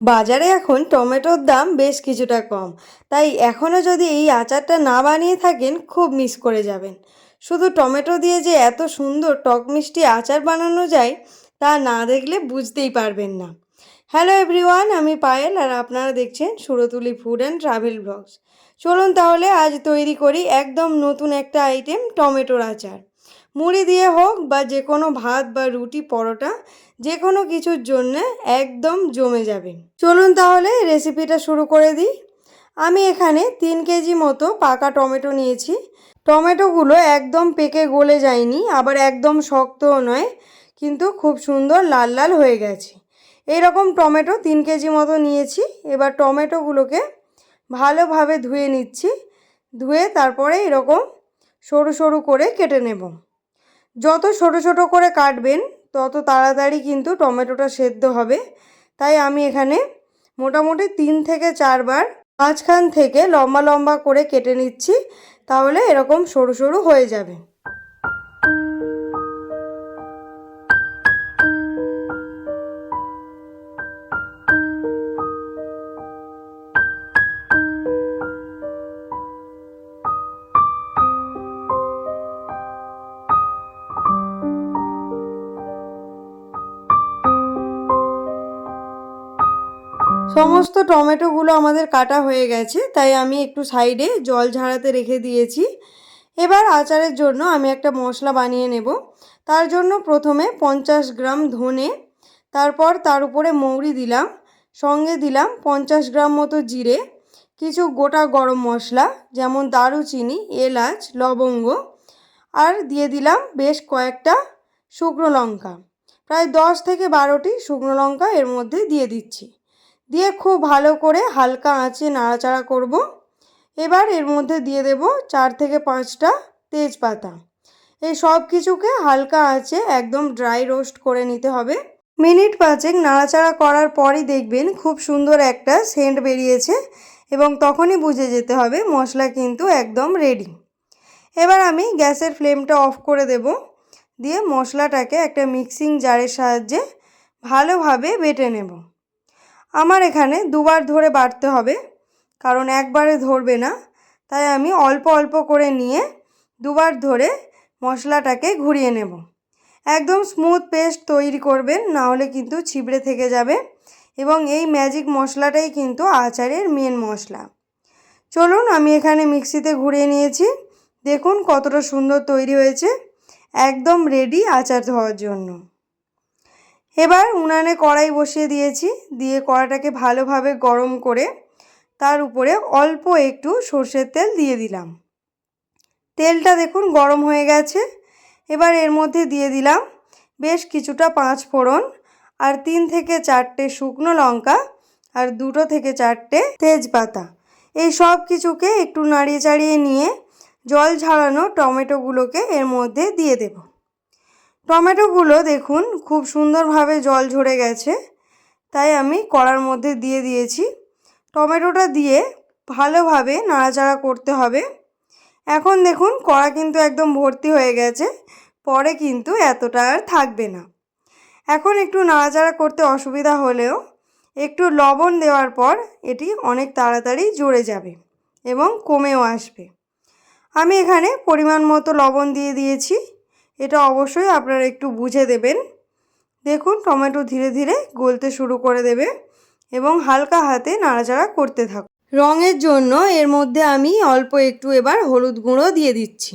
বাজারে এখন টমেটোর দাম বেশ কিছুটা কম, তাই এখনও যদি এই আচারটা না বানিয়ে থাকেন খুব মিস করে যাবেন। শুধু টমেটো দিয়ে যে এত সুন্দর টক মিষ্টি আচার বানানো যায় তা না দেখলে বুঝতেই পারবেন না। হ্যালো এভরিওয়ান, আমি পায়েল আর আপনারা দেখছেন Surtuli food and travel blogs. চলুন তাহলে আজ তৈরি করি একদম নতুন একটা আইটেম, টমেটোর আচার। মুড়ি দিয়ে হোক বা যে কোনো ভাত বা রুটি পরোটা যে কোনো কিছুর জন্যে একদম জমে যাবে। চলুন তাহলে রেসিপিটা শুরু করে দিই। আমি এখানে 3 কেজি মতো পাকা টমেটো নিয়েছি। টমেটোগুলো একদম পেকে গলে যায়নি, আবার একদম শক্তও নয়, কিন্তু খুব সুন্দর লাল লাল হয়ে গেছে। এইরকম টমেটো 3 কেজি মতো নিয়েছি। এবার টমেটোগুলোকে ভালোভাবে ধুয়ে নিচ্ছি। ধুয়ে তারপরে এরকম সরু সরু করে কেটে নেব। যত ছোট ছোট করে কাটবেন তত তাড়াতাড়ি কিন্তু টমেটোটা সেদ্ধ হবে। তাই আমি এখানে মোটামুটি 3 থেকে 4 বার মাঝখান থেকে লম্বা লম্বা করে কেটে নিচ্ছি, তাহলে এরকম সরু সরু হয়ে যাবে। সমস্ত টমেটোগুলো আমাদের কাটা হয়ে গেছে, তাই আমি একটু সাইডে জল ঝাড়াতে রেখে দিয়েছি। এবার আচারের জন্য আমি একটা মশলা বানিয়ে নেব। তার জন্য প্রথমে 50 গ্রাম ধনে, তারপর তার উপরে মৌরি দিলাম, সঙ্গে দিলাম 50 গ্রাম মতো জিরে, কিছু গোটা গরম মশলা যেমন দারুচিনি, এলাচ, লবঙ্গ, আর দিয়ে দিলাম বেশ কয়েকটা শুকনো লঙ্কা। প্রায় 10 থেকে 12টি শুকনো লঙ্কা এর মধ্যে দিয়ে দিচ্ছি। দিয়ে খুব ভালো করে হালকা আঁচে নাড়াচাড়া করব। এবার এর মধ্যে দিয়ে দেব 4 থেকে 5টা তেজপাতা। এই সব কিছুকে হালকা আঁচে একদম ড্রাই রোস্ট করে নিতে হবে। মিনিট 5 নাড়াচাড়া করার পরই দেখবেন খুব সুন্দর একটা সেন্ট বেরিয়েছে, এবং তখনই বুঝে যেতে হবে মশলা কিন্তু একদম রেডি। এবার আমি গ্যাসের ফ্লেমটা অফ করে দেব। দিয়ে মশলাটাকে একটা মিক্সিং জারের সাহায্যে ভালোভাবে বেটে নেব। আমার এখানে দুবার ধরে বাটতে হবে, কারণ একবারে ধরবে না। তাই আমি অল্প অল্প করে নিয়ে দুবার ধরে মশলাটাকে ঘুরিয়ে নেব। একদম স্মুথ পেস্ট তৈরি করবেন, না হলে কিন্তু ছিবড়ে থেকে যাবে। এবং এই ম্যাজিক মশলাটাই কিন্তু আচারের মেন মশলা। চলুন, আমি এখানে মিক্সিতে ঘুরিয়ে নিয়েছি। দেখুন কতটা সুন্দর তৈরি হয়েছে, একদম রেডি আচার হওয়ার জন্য। এবার উনানে কড়াই বসিয়ে দিয়েছি। দিয়ে কড়াটাকে ভালোভাবে গরম করে তার উপরে অল্প একটু সর্ষের তেল দিয়ে দিলাম। তেলটা দেখুন গরম হয়ে গেছে। এবার এর মধ্যে দিয়ে দিলাম বেশ কিছুটা 5 ফোড়ন, আর 3 থেকে 4টে শুকনো লঙ্কা, আর 2 থেকে 4টে তেজপাতা। এই সব কিছুকে একটু নাড়িয়ে চাড়িয়ে নিয়ে জল ঝরানো টমেটোগুলোকে এর মধ্যে দিয়ে দেব। টমেটোগুলো দেখুন খুব সুন্দরভাবে জল ঝরে গেছে, তাই আমি কড়ার মধ্যে দিয়ে দিয়েছি। টমেটোটা দিয়ে ভালোভাবে নাড়াচাড়া করতে হবে। এখন দেখুন কড়া কিন্তু একদম ভর্তি হয়ে গেছে, পরে কিন্তু এতটা আর থাকবে না। এখন একটু নাড়াচাড়া করতে অসুবিধা হলেও একটু লবণ দেওয়ার পর এটি অনেক তাড়াতাড়ি জড়ে যাবে এবং কমেও আসবে। আমি এখানে পরিমাণ মতো লবণ দিয়ে দিয়েছি। এটা অবশ্যই আপনারা একটু বুঝে দেবেন। দেখুন টমেটো ধীরে ধীরে গলতে শুরু করে দেবে, এবং হালকা হাতে নাড়াচাড়া করতে থাকুন। রঙের জন্য এর মধ্যে আমি অল্প একটু এবার হলুদ গুঁড়ো দিয়ে দিচ্ছি।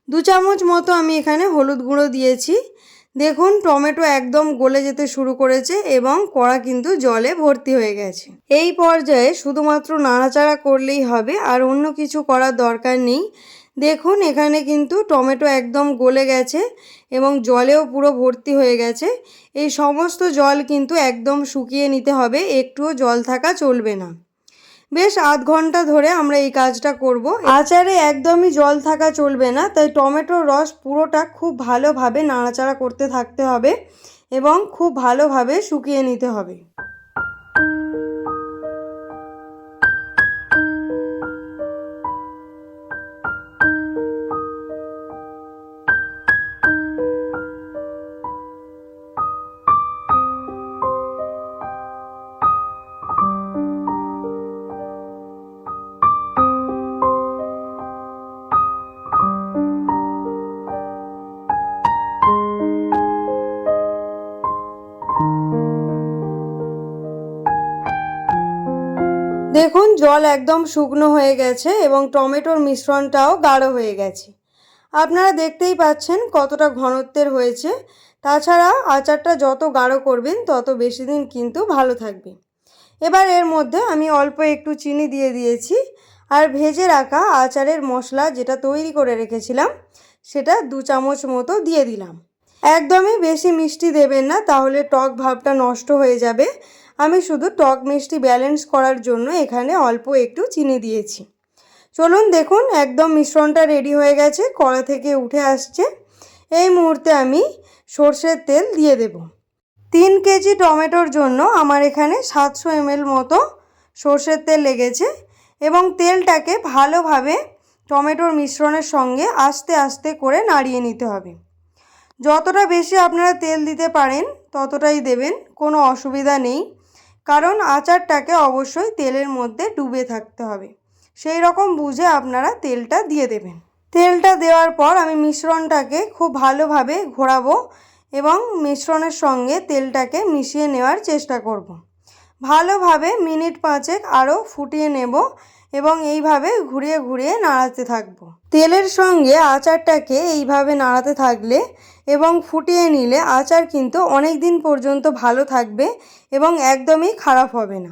2 চামচ মতো আমি এখানে হলুদ গুঁড়ো দিয়েছি। দেখুন টমেটো একদম গলে যেতে শুরু করেছে এবং কড়া কিন্তু জলে ভর্তি হয়ে গেছে। এই পর্যায়ে শুধুমাত্র নাড়াচাড়া করলেই হবে, আর অন্য কিছু করার দরকার নেই। দেখুন এখানে কিন্তু টমেটো একদম গলে গেছে এবং জলেও পুরো ভর্তি হয়ে গেছে। এই সমস্ত জল কিন্তু একদম শুকিয়ে নিতে হবে, একটুও জল থাকা চলবে না। বেশ আধ ঘন্টা ধরে আমরা এই কাজটা করব। আচারে একদমই জল থাকা চলবে না, তাই টমেটোর রস পুরোটা খুব ভালোভাবে নাড়াচাড়া করতে থাকতে হবে এবং খুব ভালোভাবে শুকিয়ে নিতে হবে। দেখুন জল একদম শুকনো হয়ে গেছে এবং টমেটোর মিশ্রণটাও গাঢ় হয়ে গেছে। আপনারা দেখতেই পাচ্ছেন কতটা ঘনত্বের হয়েছে। তাছাড়া আচারটা যত গাঢ় করবেন তত বেশি দিন কিন্তু ভালো থাকবে। এবার এর মধ্যে আমি অল্প একটু চিনি দিয়ে দিয়েছি আর ভেজে রাখা আচারের মশলা যেটা তৈরি করে রেখেছিলাম সেটা 2 চামচ মতো দিয়ে দিলাম। একদমই বেশি মিষ্টি দেবেন না, তাহলে টক ভাবটা নষ্ট হয়ে যাবে। আমি শুধু টক মিষ্টি ব্যালেন্স করার জন্য এখানে অল্প একটু চিনি দিয়েছি। চলুন দেখুন একদম মিশ্রণটা রেডি হয়ে গেছে, কড়া থেকে উঠে আসছে। এই মুহূর্তে আমি সর্ষের তেল দিয়ে দেব। 3 কেজি টমেটোর জন্য আমার এখানে 700 ml মতো সর্ষের তেল লেগেছে এবং তেলটাকে ভালোভাবে টমেটোর মিশ্রণের সঙ্গে আস্তে আস্তে করে নাড়িয়ে নিতে হবে। যতটা বেশি আপনারা তেল দিতে পারেন ততটাই দেবেন, কোনো অসুবিধা নেই, কারণ আচারটাকে অবশ্যই তেলের মধ্যে ডুবে থাকতে হবে। সেই রকম বুঝে আপনারা তেলটা দিয়ে দেবেন। তেলটা দেওয়ার পর আমি মিশ্রণটাকে খুব ভালোভাবে ঘোরাবো এবং মিশ্রণের সঙ্গে তেলটাকে মিশিয়ে নেওয়ার চেষ্টা করব। ভালোভাবে মিনিট 5 আরও ফুটিয়ে নেব এবং এইভাবে ঘুরিয়ে ঘুরিয়ে নাড়াতে থাকব। তেলের সঙ্গে আচারটাকে এইভাবে নাড়াতে থাকলে এবং ফুটিয়ে নিলে আচার কিন্তু অনেক দিন পর্যন্ত ভালো থাকবে এবং একদমই খারাপ হবে না।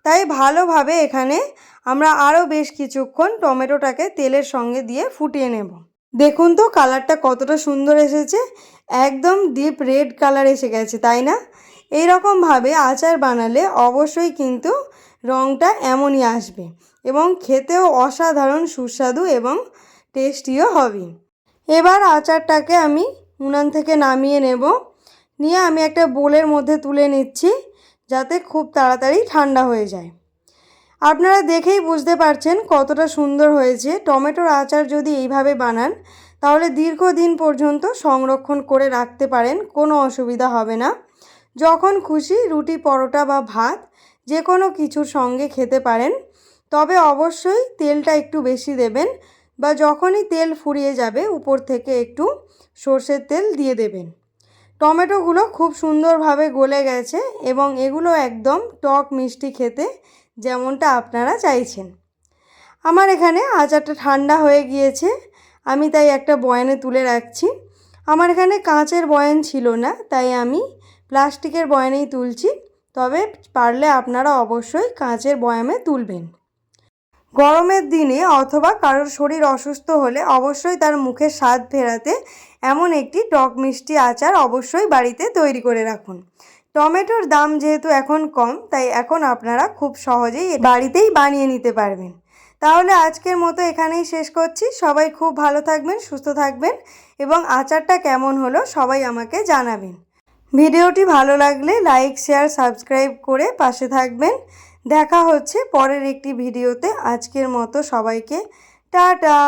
তাই ভালোভাবে এখানে আমরা আরও বেশ কিছুক্ষণ টমেটোটাকে তেলের সঙ্গে দিয়ে ফুটিয়ে নেব। দেখুন তো কালারটা কতটা সুন্দর এসেছে, একদম ডিপ রেড কালার এসে গেছে, তাই না? এই রকমভাবে আচার বানালে অবশ্যই কিন্তু রঙটা এমনই আসবে এবং খেতেও অসাধারণ সুস্বাদু এবং টেস্টিও হবে। এবার আচারটাকে আমি উনান থেকে নামিয়ে নেব। নিয়ে আমি একটা বোলের মধ্যে তুলে নিচ্ছি যাতে খুব তাড়াতাড়ি ঠান্ডা হয়ে যায়। আপনারা দেখেই বুঝতে পারছেন কতটা সুন্দর হয়েছে। টমেটোর আচার যদি এইভাবে বানান তাহলে দীর্ঘদিন পর্যন্ত সংরক্ষণ করে রাখতে পারেন, কোনো অসুবিধা হবে না। যখন খুশি রুটি, পরোটা বা ভাত যে কোনো কিছুর সঙ্গে খেতে পারেন। তবে অবশ্যই তেলটা একটু বেশি দেবেন বা যখনই তেল ফুরিয়ে যাবে উপর থেকে একটু সর্ষের তেল দিয়ে দেবেন। টমেটোগুলো খুব সুন্দরভাবে গলে গেছে এবং এগুলো একদম টক মিষ্টি খেতে, যেমনটা আপনারা চাইছেন। আমার এখানে আচারটা ঠান্ডা হয়ে গিয়েছে, আমি তাই একটা বয়ানে তুলে রাখছি। আমার এখানে কাঁচের বয়ান ছিল না, তাই আমি প্লাস্টিকের বয়ানেই তুলছি। তবে পারলে আপনারা অবশ্যই কাঁচের বয়ামে তুলবেন। গরমের দিনে অথবা কারোর শরীর অসুস্থ হলে অবশ্যই তার মুখে স্বাদ ফেরাতে এমন একটি টক মিষ্টি আচার অবশ্যই বাড়িতে তৈরি করে রাখুন। টমেটোর দাম যেহেতু এখন কম, তাই এখন আপনারা খুব সহজেই বাড়িতেই বানিয়ে নিতে পারবেন। তাহলে আজকের মতো এখানেই শেষ করছি। সবাই খুব ভালো থাকবেন, সুস্থ থাকবেন এবং আচারটা কেমন হলো সবাই আমাকে জানাবেন। ভিডিওটি ভালো লাগলে লাইক, শেয়ার, সাবস্ক্রাইব করে পাশে থাকবেন। দেখা হচ্ছে পরের একটি ভিডিওতে। আজকের মতো সবাইকে টাটা।